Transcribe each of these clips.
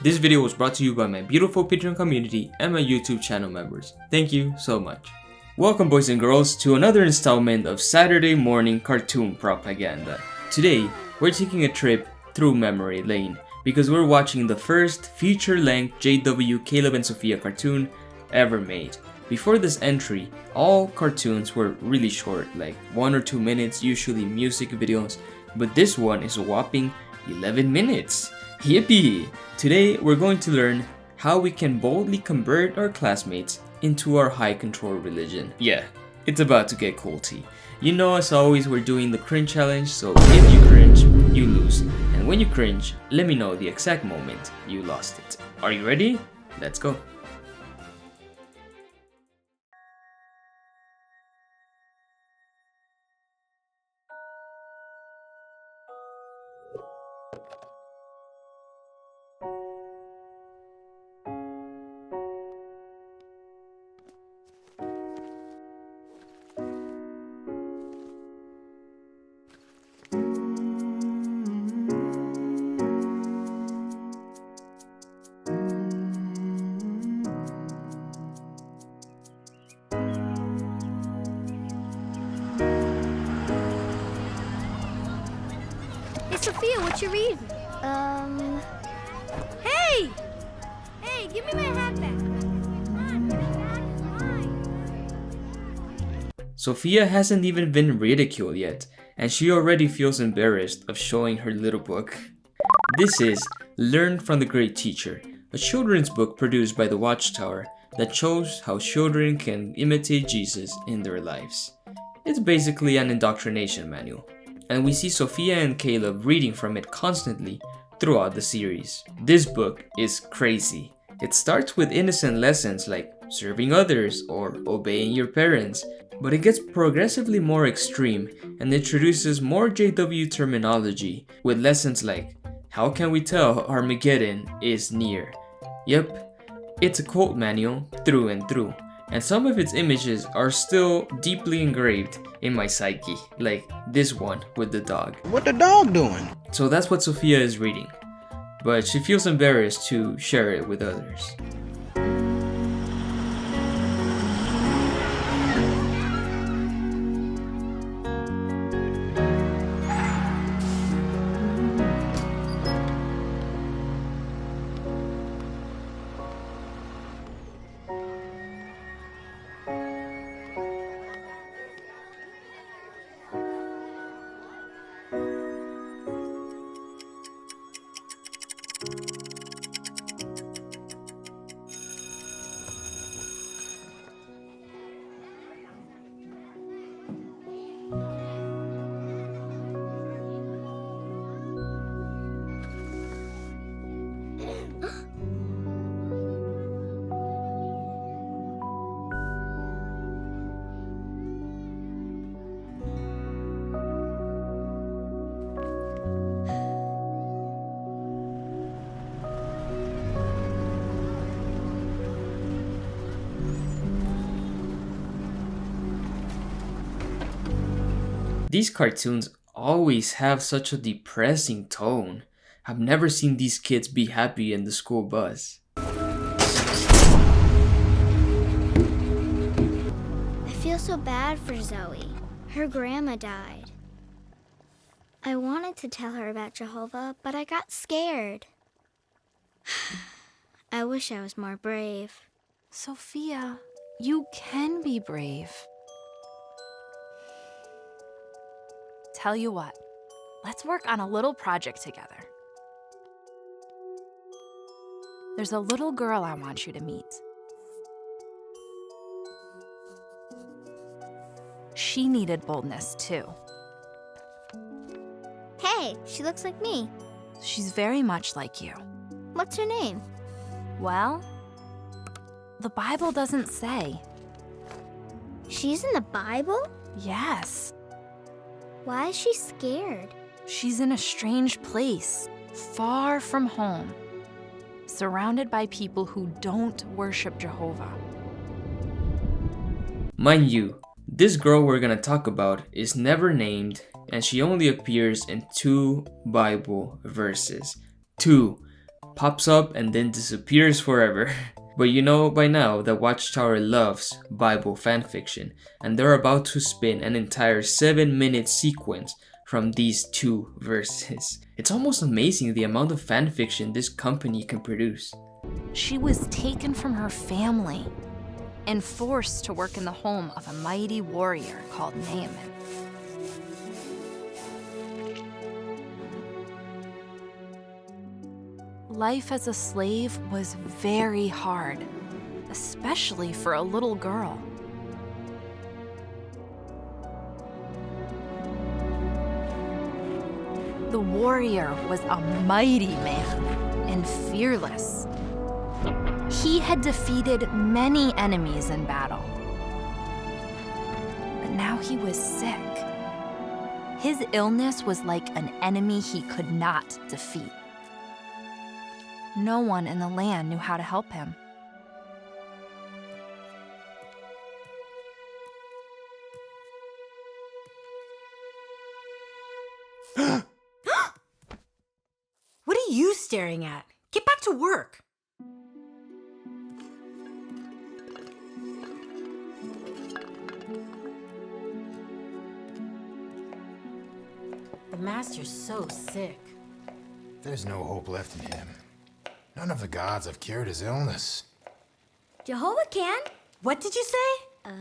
This video was brought to you by my beautiful Patreon community and my YouTube channel members. Thank you so much. Welcome boys and girls to another installment of Saturday morning cartoon propaganda. Today, we're taking a trip through memory lane because we're watching the first feature-length JW Caleb and Sofia cartoon ever made. Before this entry, all cartoons were really short, like 1 or 2 minutes, usually music videos, but this one is a whopping 11 minutes. Yippee! Today, we're going to learn how we can boldly convert our classmates into our high control religion. Yeah, it's about to get culty. You know, as always, we're doing the cringe challenge, so if you cringe, you lose. And when you cringe, let me know the exact moment you lost it. Are you ready? Let's go. Sofia, what you reading? Hey! Hey, give me my hat back. Sofia hasn't even been ridiculed yet, and she already feels embarrassed of showing her little book. This is Learn from the Great Teacher, a children's book produced by the Watchtower that shows how children can imitate Jesus in their lives. It's basically an indoctrination manual, and we see Sofia and Caleb reading from it constantly throughout the series. This book is crazy. It starts with innocent lessons like serving others or obeying your parents, but it gets progressively more extreme and introduces more JW terminology with lessons like, how can we tell Armageddon is near? Yep, it's a cult manual through and through. And some of its images are still deeply engraved in my psyche, like this one with the dog. What the dog doing? So that's what Sofia is reading, but she feels embarrassed to share it with others. These cartoons always have such a depressing tone. I've never seen these kids be happy in the school bus. I feel so bad for Zoe. Her grandma died. I wanted to tell her about Jehovah, but I got scared. I wish I was more brave. Sofia, you can be brave. Tell you what, let's work on a little project together. There's a little girl I want you to meet. She needed boldness too. Hey, she looks like me. She's very much like you. What's her name? Well, the Bible doesn't say. She's in the Bible? Yes. Why is she scared? She's in a strange place, far from home, surrounded by people who don't worship Jehovah. Mind you, this girl we're gonna talk about is never named, and she only appears in 2 Bible verses. 2. pops up and then disappears forever. But you know by now that Watchtower loves Bible fanfiction, and they're about to spin an entire 7-minute sequence from these 2 verses. It's almost amazing the amount of fanfiction this company can produce. She was taken from her family and forced to work in the home of a mighty warrior called Naaman. Life as a slave was very hard, especially for a little girl. The warrior was a mighty man and fearless. He had defeated many enemies in battle. But now he was sick. His illness was like an enemy he could not defeat. No one in the land knew how to help him. What are you staring at? Get back to work. The master's so sick. There's no hope left in him. None of the gods have cured his illness. Jehovah can. What did you say?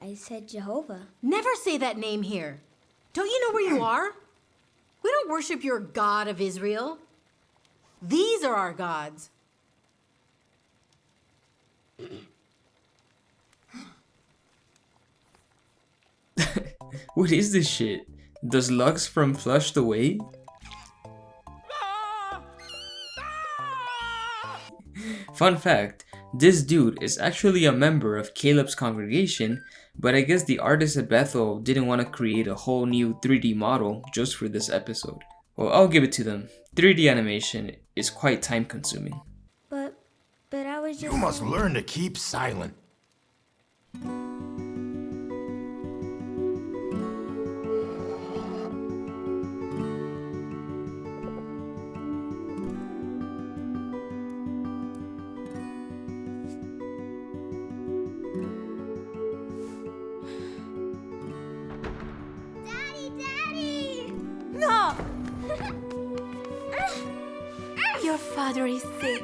I said Jehovah. Never say that name here. Don't you know where you are? We don't worship your God of Israel. These are our gods. What is this shit? Does Lux from Flushed Away? Fun fact, this dude is actually a member of Caleb's congregation, but I guess the artists at Bethel didn't want to create a whole new 3D model just for this episode. Well, I'll give it to them. 3D animation is quite time consuming. But I was just... You must learn to keep silent. No! Your father is sick.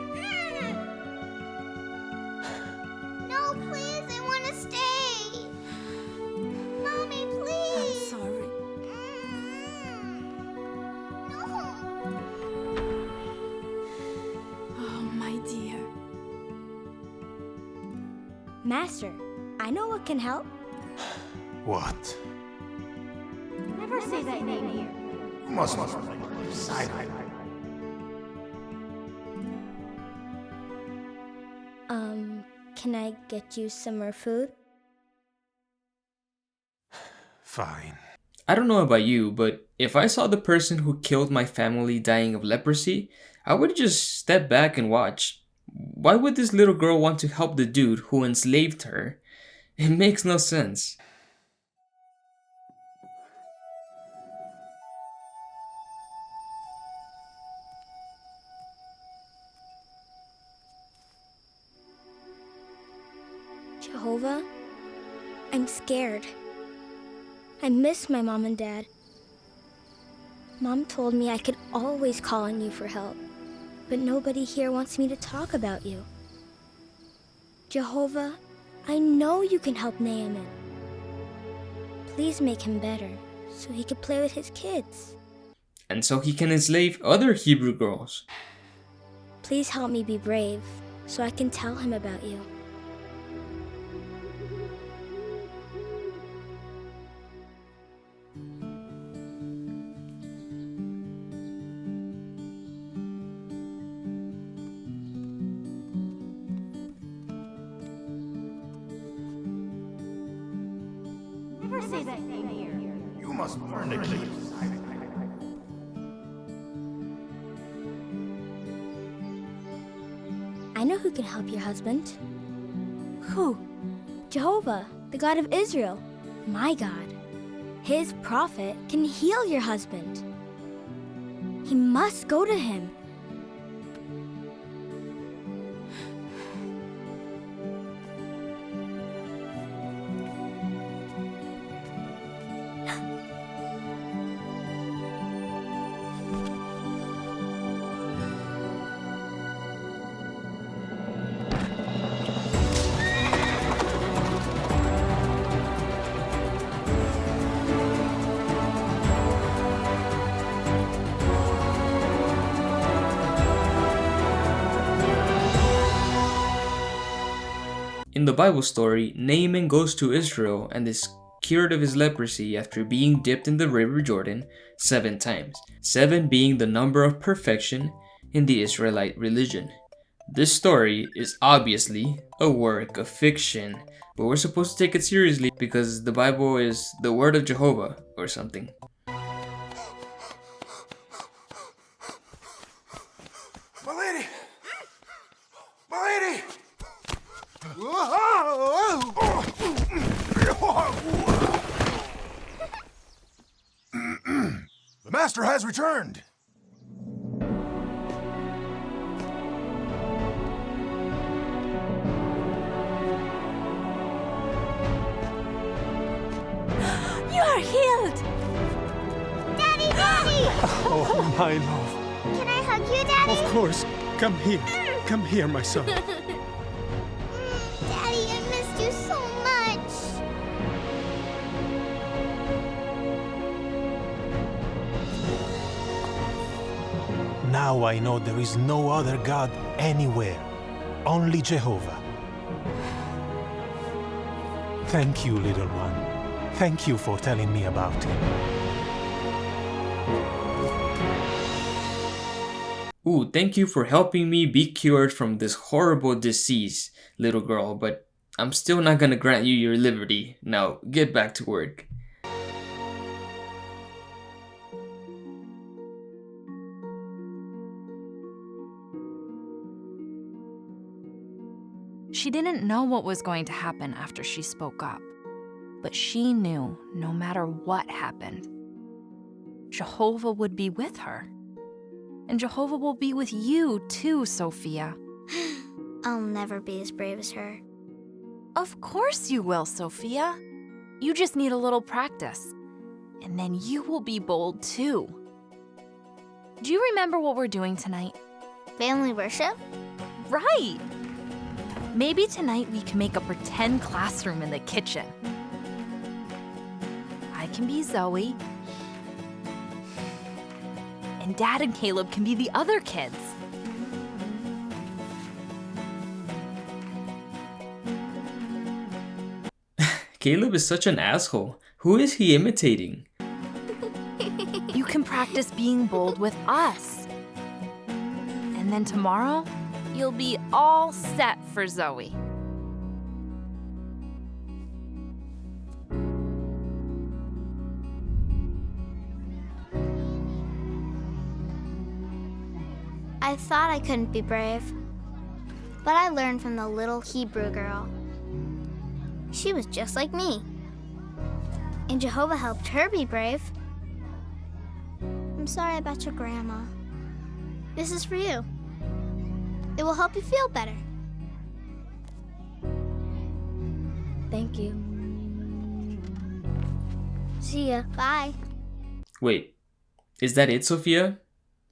No, please, I want to stay. Mommy, please. I'm sorry. No. Oh, my dear. Master, I know what can help. What? Never say that name here. You must keep silent. Can I get you some more food? Fine. I don't know about you, but if I saw the person who killed my family dying of leprosy, I would just step back and watch. Why would this little girl want to help the dude who enslaved her? It makes no sense. Jehovah, I'm scared. I miss my mom and dad. Mom told me I could always call on you for help, but nobody here wants me to talk about you. Jehovah, I know you can help Naaman. Please make him better so he could play with his kids. And so he can enslave other Hebrew girls. Please help me be brave so I can tell him about you. Never say that name here. You must learn to keep silent. I know who can help your husband. Who? Jehovah, the God of Israel, my God. His prophet can heal your husband. He must go to him. the Bible story, Naaman goes to Israel and is cured of his leprosy after being dipped in the river Jordan 7 times, 7 being the number of perfection in the Israelite religion. This story is obviously a work of fiction, but we're supposed to take it seriously because the Bible is the word of Jehovah or something. My lady! My lady! The master has returned. You are healed! Daddy, Daddy! Oh, my love. Can I hug you, Daddy? Of course. Come here. Come here, my son. Daddy, I missed you so much. Now I know there is no other God anywhere. Only Jehovah. Thank you, little one. Thank you for telling me about him. Ooh, thank you for helping me be cured from this horrible disease, little girl, but I'm still not gonna grant you your liberty. Now, get back to work. She didn't know what was going to happen after she spoke up, but she knew no matter what happened, Jehovah would be with her. And Jehovah will be with you too, Sofia. I'll never be as brave as her. Of course you will, Sofia. You just need a little practice, and then you will be bold too. Do you remember what we're doing tonight? Family worship? Right! Maybe tonight we can make a pretend classroom in the kitchen. I can be Zoe, and Dad and Caleb can be the other kids. Caleb is such an asshole. Who is he imitating? You can practice being bold with us. And then tomorrow, you'll be all set for Zoe. I thought I couldn't be brave, but I learned from the little Hebrew girl. She was just like me, and Jehovah helped her be brave. I'm sorry about your grandma. This is for you. It will help you feel better. Thank you. See ya. Bye. Wait, is that it, Sofia?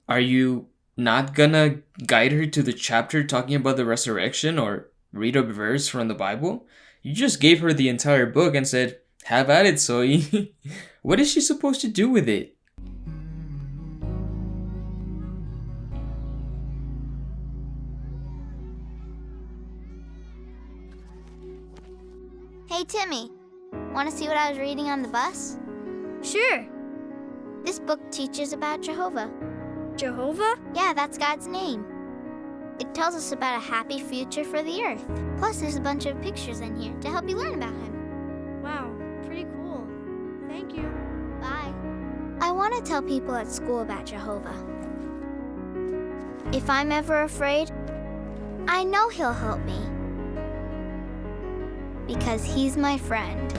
Are you not gonna guide her to the chapter talking about the resurrection or read a verse from the Bible? You just gave her the entire book and said, "Have at it, Zoe." What is she supposed to do with it? Hey, Timmy. Want to see what I was reading on the bus? Sure. This book teaches about Jehovah. Jehovah? Yeah, that's God's name. It tells us about a happy future for the earth. Plus, there's a bunch of pictures in here to help you learn about him. Wow, pretty cool. Thank you. Bye. I want to tell people at school about Jehovah. If I'm ever afraid, I know he'll help me. Because he's my friend.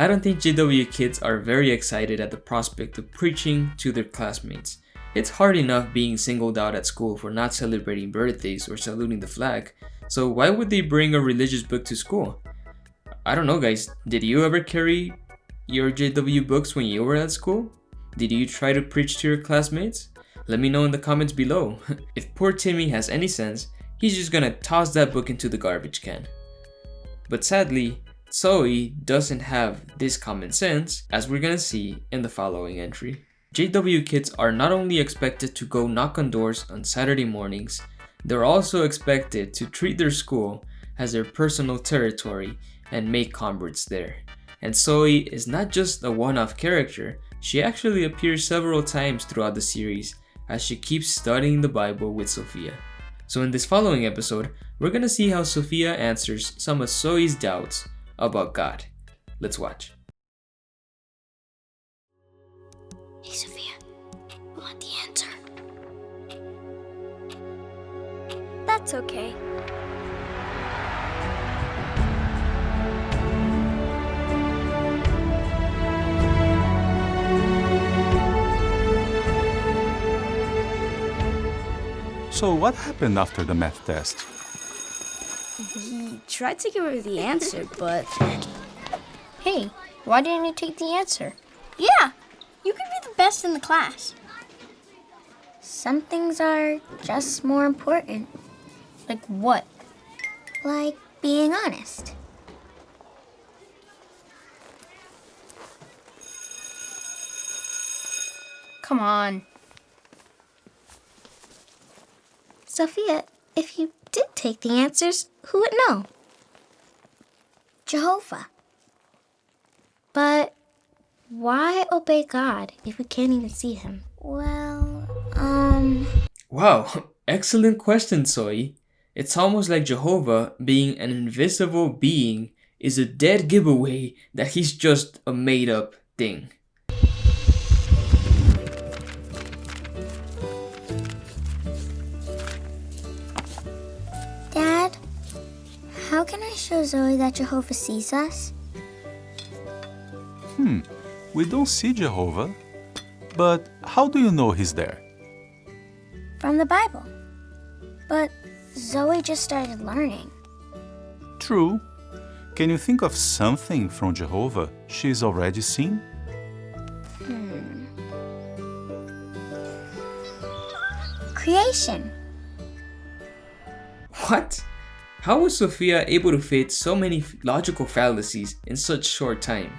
I don't think JW kids are very excited at the prospect of preaching to their classmates. It's hard enough being singled out at school for not celebrating birthdays or saluting the flag, so why would they bring a religious book to school? I don't know guys, did you ever carry your JW books when you were at school? Did you try to preach to your classmates? Let me know in the comments below. If poor Timmy has any sense, he's just gonna toss that book into the garbage can. But sadly, Zoe doesn't have this common sense, as we're gonna see in the following entry. JW kids are not only expected to go knock on doors on Saturday mornings, they're also expected to treat their school as their personal territory and make converts there. And Zoe is not just a one-off character, she actually appears several times throughout the series as she keeps studying the Bible with Sofia. So in this following episode, we're gonna see how Sofia answers some of Zoe's doubts about God. Let's watch. Hey, Sofia, I want the answer. That's okay. So what happened after the math test? He tried to give her the answer, but... Hey, why didn't you take the answer? Yeah, you could be the best in the class. Some things are just more important. Like what? Like being honest. Come on. Sofia, if you did take the answers, who would know? Jehovah. But why obey God if we can't even see him? Well, Wow, excellent question, Zoe. It's almost like Jehovah, being an invisible being, is a dead giveaway that he's just a made-up thing. Dad, how can I show Zoe that Jehovah sees us? We don't see Jehovah, but how do you know he's there? From the Bible. But Zoe just started learning. True. Can you think of something from Jehovah she's already seen? Creation. What? How was Sofia able to fit so many logical fallacies in such short time?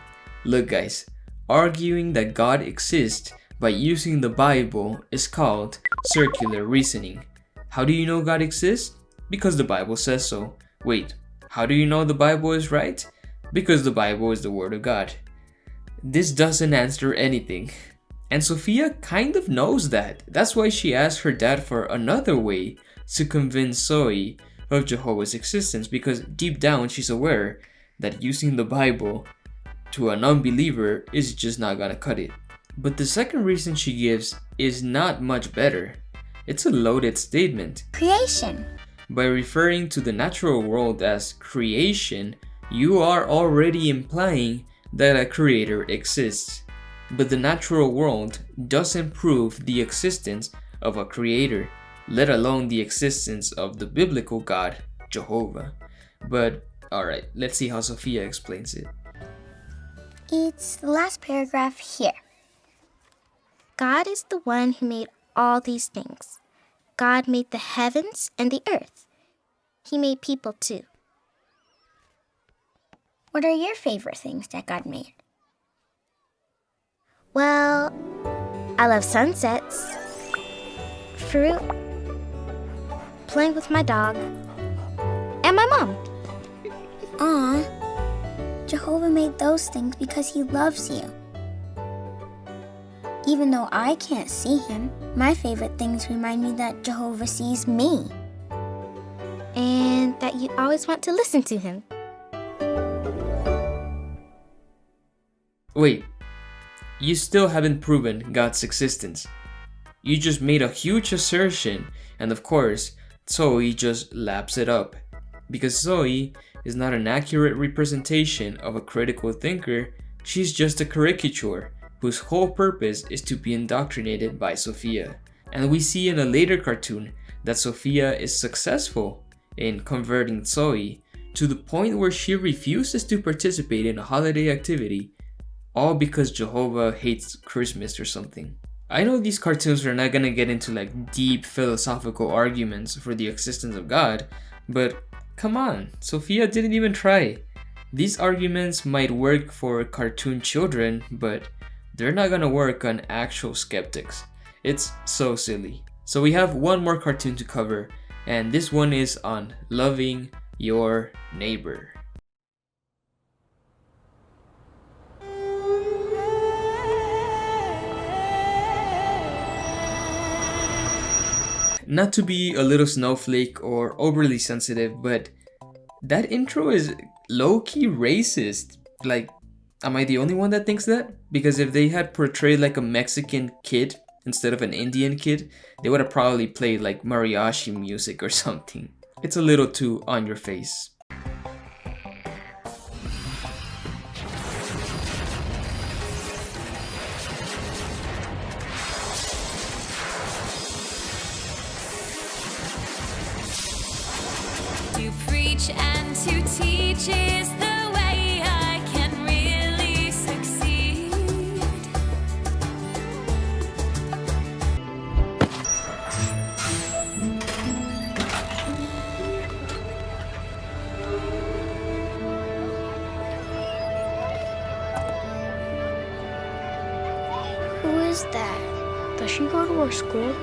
Look guys, arguing that God exists by using the Bible is called circular reasoning. How do you know God exists? Because the Bible says so. Wait, how do you know the Bible is right? Because the Bible is the Word of God. This doesn't answer anything. And Sofia kind of knows that. That's why she asked her dad for another way to convince Zoe of Jehovah's existence, because deep down she's aware that using the Bible to an unbeliever is just not gonna cut it. But the second reason she gives is not much better. It's a loaded statement. Creation. By referring to the natural world as creation, you are already implying that a creator exists. But the natural world doesn't prove the existence of a creator, let alone the existence of the biblical God, Jehovah. But alright, let's see how Sofia explains it. It's the last paragraph here. God is the one who made all these things. God made the heavens and the earth. He made people too. What are your favorite things that God made? Well, I love sunsets, fruit, playing with my dog, and my mom. Aw, Jehovah made those things because he loves you. Even though I can't see him, my favorite things remind me that Jehovah sees me. And that you always want to listen to him. Wait, you still haven't proven God's existence. You just made a huge assertion, and of course, Zoe just laps it up. Because Zoe is not an accurate representation of a critical thinker, She's just a caricature whose whole purpose is to be indoctrinated by Sofia. And we see in a later cartoon that Sofia is successful in converting Zoe to the point where she refuses to participate in a holiday activity, all because Jehovah hates Christmas or something. I know these cartoons are not gonna get into like deep philosophical arguments for the existence of God, but come on, Sofia didn't even try. These arguments might work for cartoon children, but they're not gonna work on actual skeptics. It's so silly. So we have one more cartoon to cover, and this one is on loving your neighbor. Not to be a little snowflake or overly sensitive, but that intro is low-key racist. Like, am I the only one that thinks that? Because if they had portrayed like a Mexican kid instead of an Indian kid, they would have probably played like mariachi music or something. It's a little too on your face. To preach and to teach is the way I can really succeed. Who is that? Does she go to our school?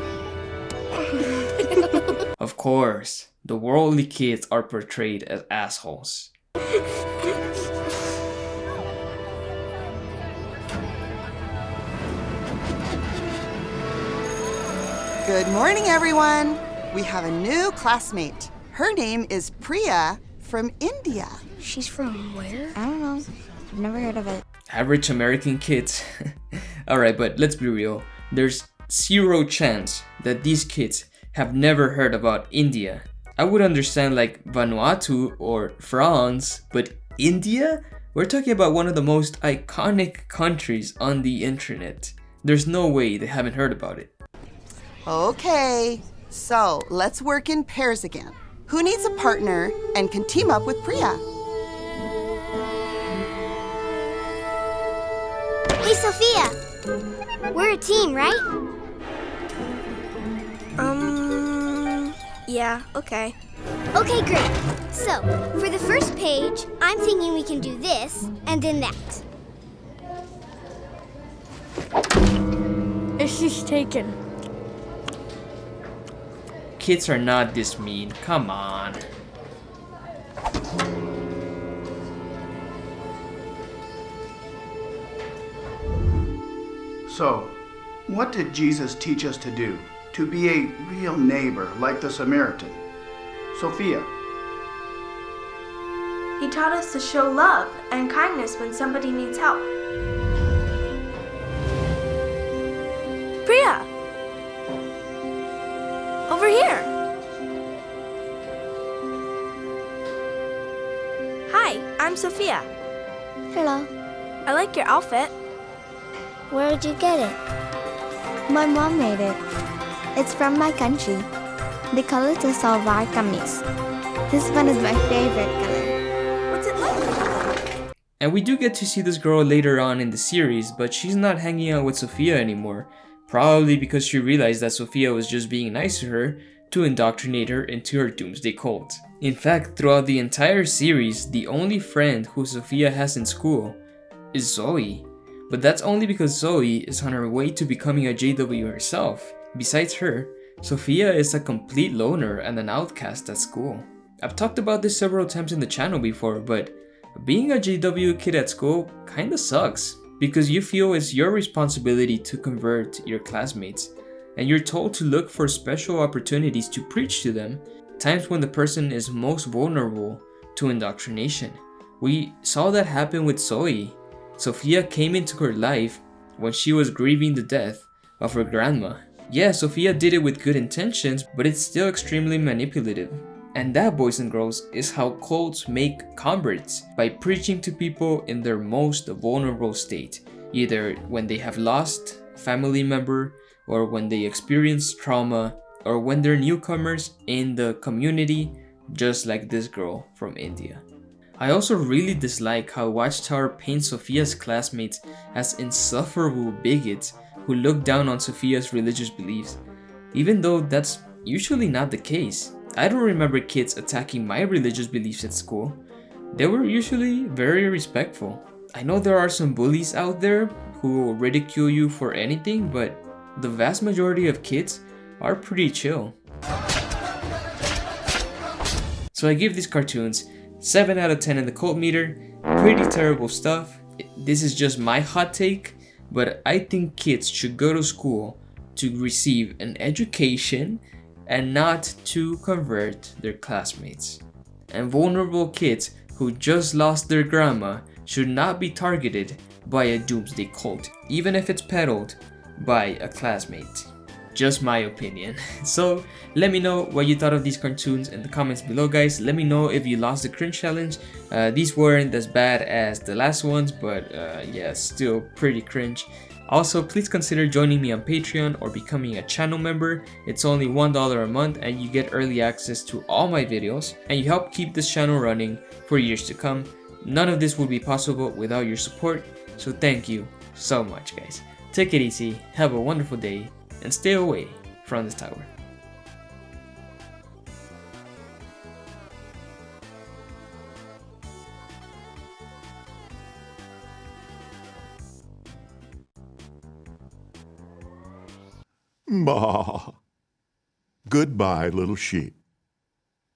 Of course, the worldly kids are portrayed as assholes. Good morning, everyone. We have a new classmate. Her name is Priya from India. She's from where? I don't know. I've never heard of it. Average American kids. Alright, but let's be real. There's zero chance that these kids have never heard about India. I would understand like Vanuatu or France, but India? We're talking about one of the most iconic countries on the internet. There's no way they haven't heard about it. Okay, so let's work in pairs again. Who needs a partner and can team up with Priya? Hey, Sofia! We're a team, right? Yeah, okay. Okay, great. So, for the first page, I'm thinking we can do this and then that. She's taken. Kids are not this mean, come on. So, what did Jesus teach us to do? To be a real neighbor like the Samaritan. Sofia. He taught us to show love and kindness when somebody needs help. Priya! Over here! Hi, I'm Sofia. Hello. I like your outfit. Where'd you get it? My mom made it. It's from my country. They call it a salwar kameez. This one is my favorite color. What's it like? And we do get to see this girl later on in the series, but she's not hanging out with Sofia anymore. Probably because she realized that Sofia was just being nice to her to indoctrinate her into her doomsday cult. In fact, throughout the entire series, the only friend who Sofia has in school is Zoe. But that's only because Zoe is on her way to becoming a JW herself. Besides her, Sofia is a complete loner and an outcast at school. I've talked about this several times in the channel before, but being a JW kid at school kinda sucks, because you feel it's your responsibility to convert your classmates, and you're told to look for special opportunities to preach to them, times when the person is most vulnerable to indoctrination. We saw that happen with Zoe. Sofia came into her life when she was grieving the death of her grandma. Yeah, Sofia did it with good intentions, but it's still extremely manipulative. And that, boys and girls, is how cults make converts, by preaching to people in their most vulnerable state, either when they have lost a family member, or when they experience trauma, or when they're newcomers in the community, just like this girl from India. I also really dislike how Watchtower paints Sofia's classmates as insufferable bigots who look down on Sofia's religious beliefs, even though that's usually not the case. I don't remember kids attacking my religious beliefs at school. They were usually very respectful. I know there are some bullies out there who will ridicule you for anything, but the vast majority of kids are pretty chill. So I give these cartoons 7 out of 10 in the cult meter. Pretty terrible stuff. This is just my hot take, but I think kids should go to school to receive an education and not to convert their classmates. And vulnerable kids who just lost their grandma should not be targeted by a doomsday cult, even if it's peddled by a classmate. Just my opinion. So let me know what you thought of these cartoons in the comments below, guys. Let me know if you lost the cringe challenge. These weren't as bad as the last ones, but yeah, still pretty cringe. Also, please consider joining me on Patreon or becoming a channel member. It's only $1 a month and you get early access to all my videos, and you help keep this channel running for years to come. None of this would be possible without your support, so thank you so much, guys. Take it easy, have a wonderful day, and stay away from this tower. Bah. Goodbye, little sheep.